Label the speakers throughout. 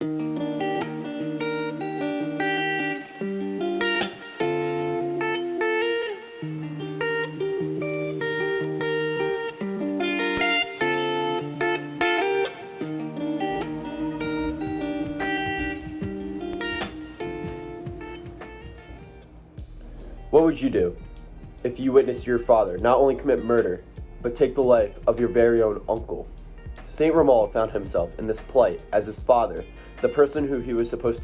Speaker 1: What would you do if you witnessed your father not only commit murder, but take the life of your very own uncle? St. Ramallah found himself in this plight as his father, the person who he was supposed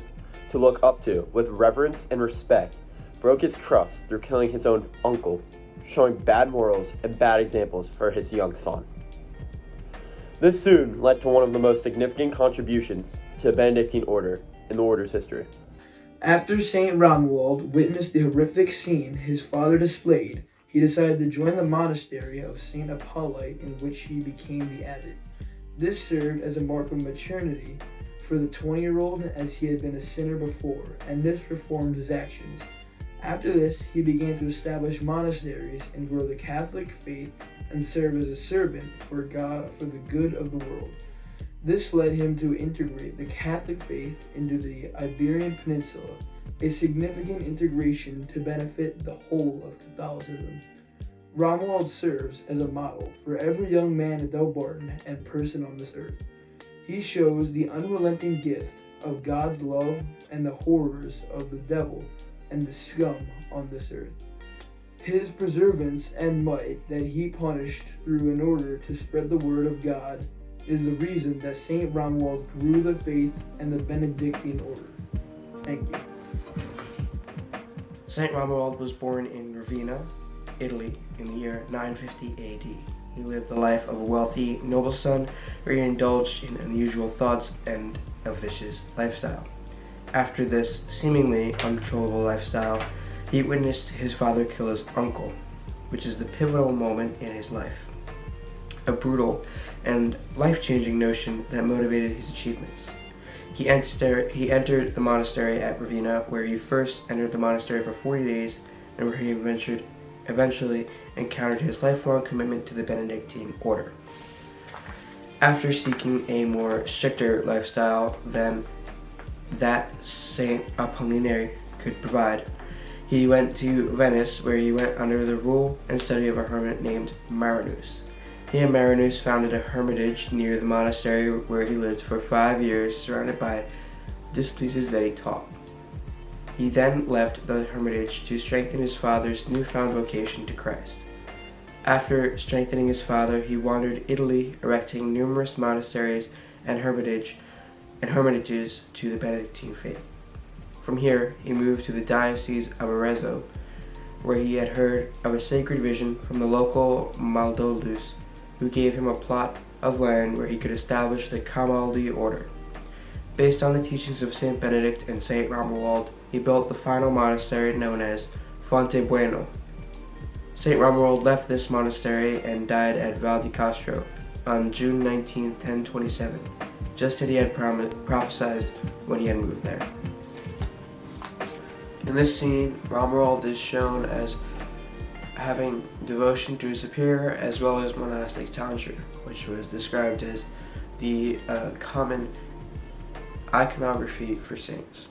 Speaker 1: to look up to with reverence and respect, broke his trust through killing his own uncle, showing bad morals and bad examples for his young son. This soon led to one of the most significant contributions to the Benedictine order in the order's history.
Speaker 2: After St. Romuald witnessed the horrific scene his father displayed, he decided to join the monastery of St Hippolyte, in which he became the abbot. This served as a mark of maturity for the 20-year-old, as he had been a sinner before, and this reformed his actions. After this, he began to establish monasteries and grow the Catholic faith and serve as a servant for God for the good of the world. This led him to integrate the Catholic faith into the Iberian Peninsula, a significant integration to benefit the whole of Catholicism. Romuald serves as a model for every young man at Dumbarton and person on this earth. He shows the unrelenting gift of God's love and the horrors of the devil and the scum on this earth. His perseverance and might that he punished through in order to spread the word of God is the reason that St. Romuald grew the faith and the Benedictine order. Thank you.
Speaker 3: St. Romuald was born in Ravenna, Italy, in the year 950 AD. He lived the life of a wealthy, noble son, where he indulged in unusual thoughts and a vicious lifestyle. After this seemingly uncontrollable lifestyle, he witnessed his father kill his uncle, which is the pivotal moment in his life. A brutal and life-changing notion that motivated his achievements. He entered the monastery at Ravenna, where he first entered the monastery for 40 days, and where he eventually encountered his lifelong commitment to the Benedictine order. After seeking a more stricter lifestyle than that St. Apollinary could provide, he went to Venice, where he went under the rule and study of a hermit named Marinus. He and Marinus founded a hermitage near the monastery, where he lived for 5 years, surrounded by displeases that he taught. He then left the hermitage to strengthen his father's newfound vocation to Christ. After strengthening his father, he wandered Italy, erecting numerous monasteries and hermitages to the Benedictine faith. From here, he moved to the Diocese of Arezzo, where he had heard of a sacred vision from the local Maldoldus, who gave him a plot of land where he could establish the Finkeldie order. Based on the teachings of St. Benedict and St. Romuald, he built the final monastery known as Fonte Bueno. St. Romuald left this monastery and died at Val di Castro on June 19, 1027, just as he had prophesied when he had moved there. In this scene, Romuald is shown as having devotion to his superior as well as monastic tonsure, which was described as the common iconography for saints.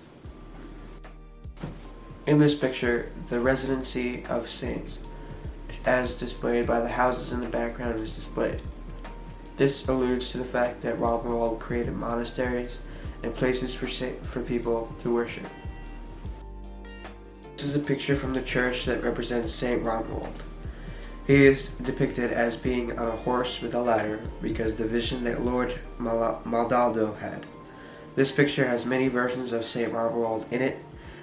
Speaker 3: In this picture, the Residency of Saints, as displayed by the houses in the background, is displayed. This alludes to the fact that Romuald created monasteries and places for people to worship. This is a picture from the church that represents St. Romuald. He is depicted as being on a horse with a ladder because the vision that Lord Maldaldo had. This picture has many versions of St. Romuald in it.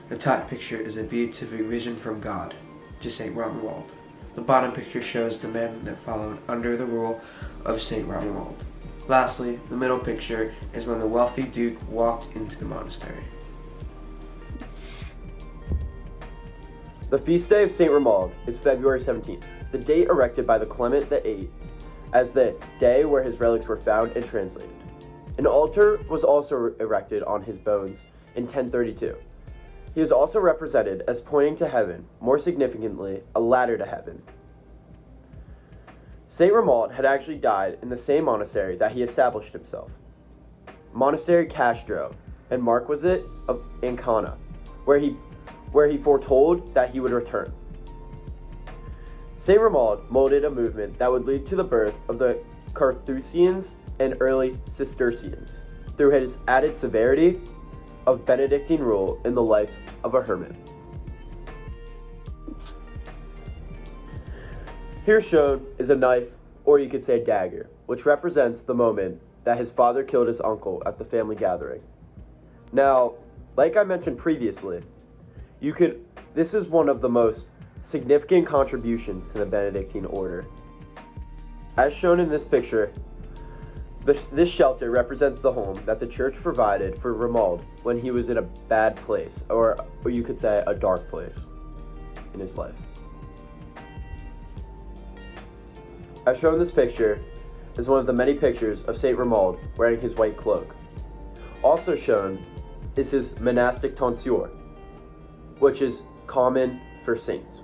Speaker 3: The top picture is a beatific vision from God to St. Romuald. The bottom picture shows the men that followed under the rule of St. Romuald. Lastly, the middle picture is when the wealthy duke walked into the monastery.
Speaker 1: The feast day of St. Romuald is February 17th, the date erected by the Clement VIII as the day where his relics were found and translated. An altar was also erected on his bones in 1032. He is also represented as pointing to heaven, more significantly, a ladder to heaven. St. Ramallah had actually died in the same monastery that he established himself. Monastery Castro and Marquisate of Ancona, where he foretold that he would return. St. Ramallah molded a movement that would lead to the birth of the Carthusians and early Cistercians through his added severity of Benedictine rule in the life of a hermit. Here shown is a knife, or you could say a dagger, which represents the moment that his father killed his uncle at the family gathering. Now, like I mentioned previously, this is one of the most significant contributions to the Benedictine order. As shown in this picture, this shelter represents the home that the church provided for Romuald when he was in a bad place, or you could say a dark place in his life. As shown in this picture is one of the many pictures of St. Romuald wearing his white cloak. Also shown is his monastic tonsure, which is common for saints.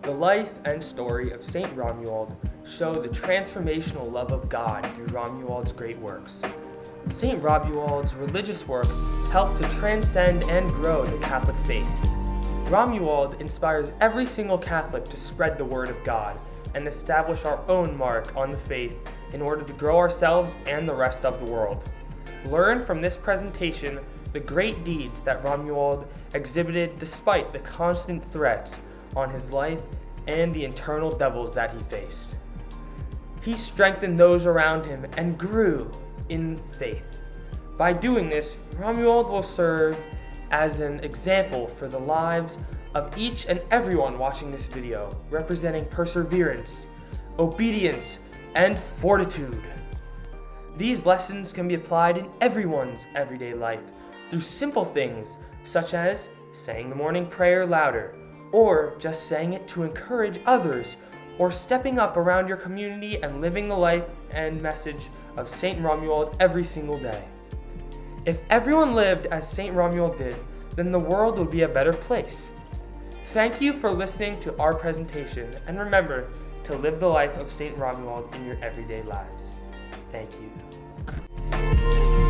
Speaker 4: The life and story of St. Romuald show the transformational love of God through Romuald's great works. St. Romuald's religious work helped to transcend and grow the Catholic faith. Romuald inspires every single Catholic to spread the word of God and establish our own mark on the faith in order to grow ourselves and the rest of the world. Learn from this presentation the great deeds that Romuald exhibited despite the constant threats on his life and the internal devils that he faced. He strengthened those around him and grew in faith. By doing this, Romuald will serve as an example for the lives of each and everyone watching this video, representing perseverance, obedience, and fortitude. These lessons can be applied in everyone's everyday life through simple things such as saying the morning prayer louder, or just saying it to encourage others, or stepping up around your community and living the life and message of St. Romuald every single day. If everyone lived as St. Romuald did, then the world would be a better place. Thank you for listening to our presentation, and remember to live the life of St. Romuald in your everyday lives. Thank you.